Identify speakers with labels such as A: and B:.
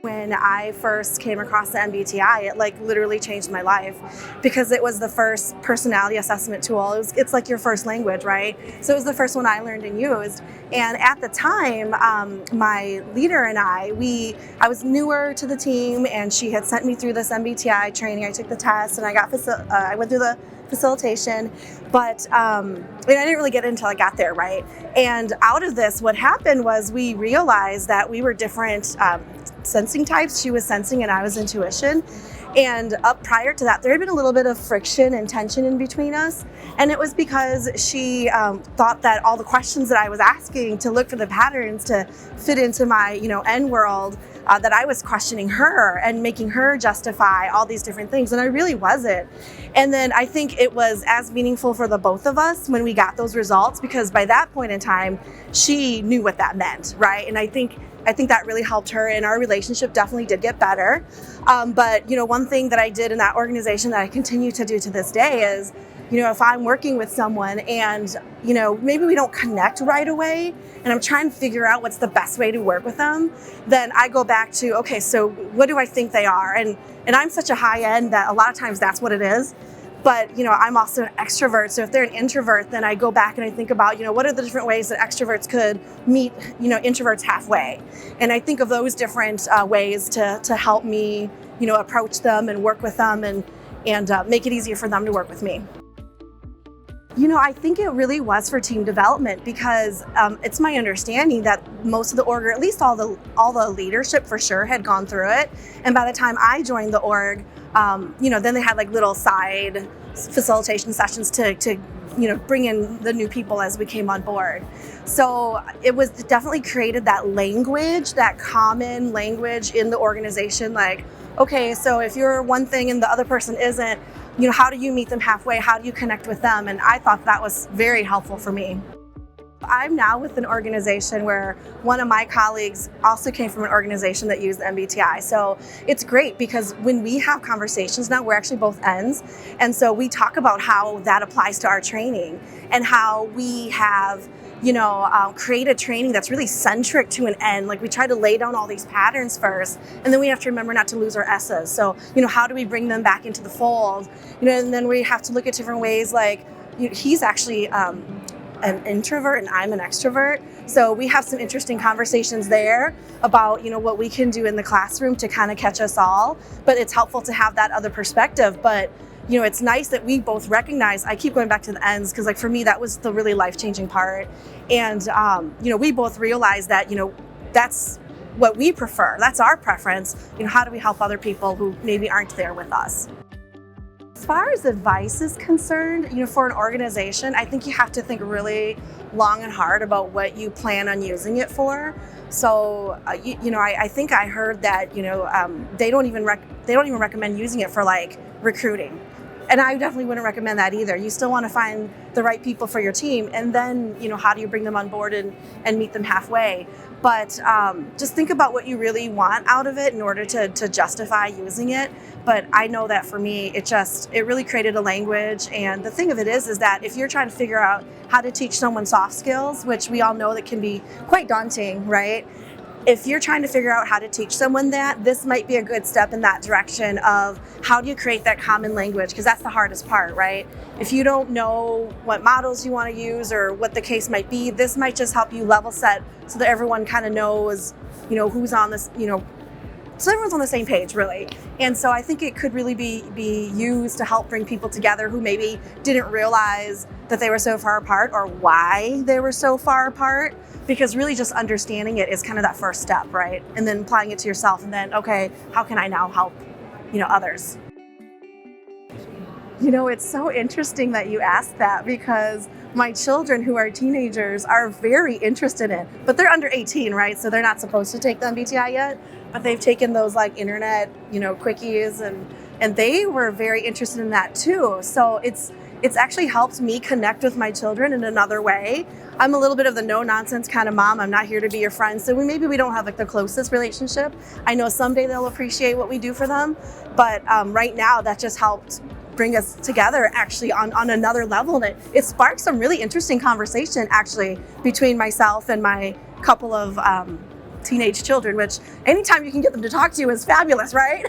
A: When I first came across the MBTI, it like literally changed my life because it was the first personality assessment tool. It's like your first language, right? So it was the first one I learned and used. And at the time, my leader and I was newer to the team, and she had sent me through this MBTI training. I took the test and I went through the facilitation, but I didn't really get it until I got there, right? And out of this, what happened was we realized that we were different sensing types. She was sensing and I was intuition. And up prior to that, there had been a little bit of friction and tension in between us. And it was because she thought that all the questions that I was asking to look for the patterns to fit into my, N world, that I was questioning her and making her justify all these different things. And I really wasn't. And then I think it was as meaningful for the both of us when we got those results, because by that point in time, she knew what that meant, right? And I think that really helped her, and our relationship definitely did get better. But one thing that I did in that organization that I continue to do to this day is, if I'm working with someone and, maybe we don't connect right away and I'm trying to figure out what's the best way to work with them, then I go back to, okay, so what do I think they are? And I'm such a high end that a lot of times that's what it is. But, I'm also an extrovert. So if they're an introvert, then I go back and I think about, what are the different ways that extroverts could meet, introverts halfway. And I think of those different ways to help me, approach them and work with them and make it easier for them to work with me. I think it really was for team development, because it's my understanding that most of the org, or at least all the leadership for sure, had gone through it. And by the time I joined the org, then they had like little side facilitation sessions to bring in the new people as we came on board. So it was definitely created that language, that common language in the organization. Like, okay, so if you're one thing and the other person isn't, how do you meet them halfway? How do you connect with them? And I thought that was very helpful for me. I'm now with an organization where one of my colleagues also came from an organization that used the MBTI. So it's great because when we have conversations now, we're actually both N's. And so we talk about how that applies to our training and how we have create a training that's really centric to an N. Like, we try to lay down all these patterns first, and then we have to remember not to lose our S's. So, how do we bring them back into the fold? And then we have to look at different ways. Like, he's actually an introvert and I'm an extrovert. So we have some interesting conversations there about, what we can do in the classroom to kind of catch us all. But it's helpful to have that other perspective. But it's nice that we both recognize, I keep going back to the ends because, like, for me, that was the really life-changing part. And, we both realize that, that's what we prefer. That's our preference. How do we help other people who maybe aren't there with us? As far as advice is concerned, for an organization, I think you have to think really long and hard about what you plan on using it for. So, I think I heard that, they don't even recommend using it for like recruiting. And I definitely wouldn't recommend that either. You still want to find the right people for your team, and then, how do you bring them on board and meet them halfway? But just think about what you really want out of it in order to justify using it. But I know that for me, it really created a language. And the thing of it is that if you're trying to figure out how to teach someone soft skills, which we all know that can be quite daunting, right? If you're trying to figure out how to teach someone that, this might be a good step in that direction of how do you create that common language, because that's the hardest part, right? If you don't know what models you want to use or what the case might be, this might just help you level set so that everyone kind of knows, who's on this, so everyone's on the same page, really. And so I think it could really be used to help bring people together who maybe didn't realize that they were so far apart or why they were so far apart, because really just understanding it is kind of that first step, right? And then applying it to yourself, and then, okay, how can I now help, others? It's so interesting that you asked that, because my children, who are teenagers, are very interested in it, but they're under 18, right? So they're not supposed to take the MBTI yet, but they've taken those like internet, quickies, and they were very interested in that too. So it's actually helped me connect with my children in another way. I'm a little bit of the no-nonsense kind of mom. I'm not here to be your friend. So maybe we don't have like the closest relationship. I know someday they'll appreciate what we do for them. But right now, that just helped bring us together actually on another level. And it sparked some really interesting conversation actually between myself and my couple of teenage children, which anytime you can get them to talk to you is fabulous, right?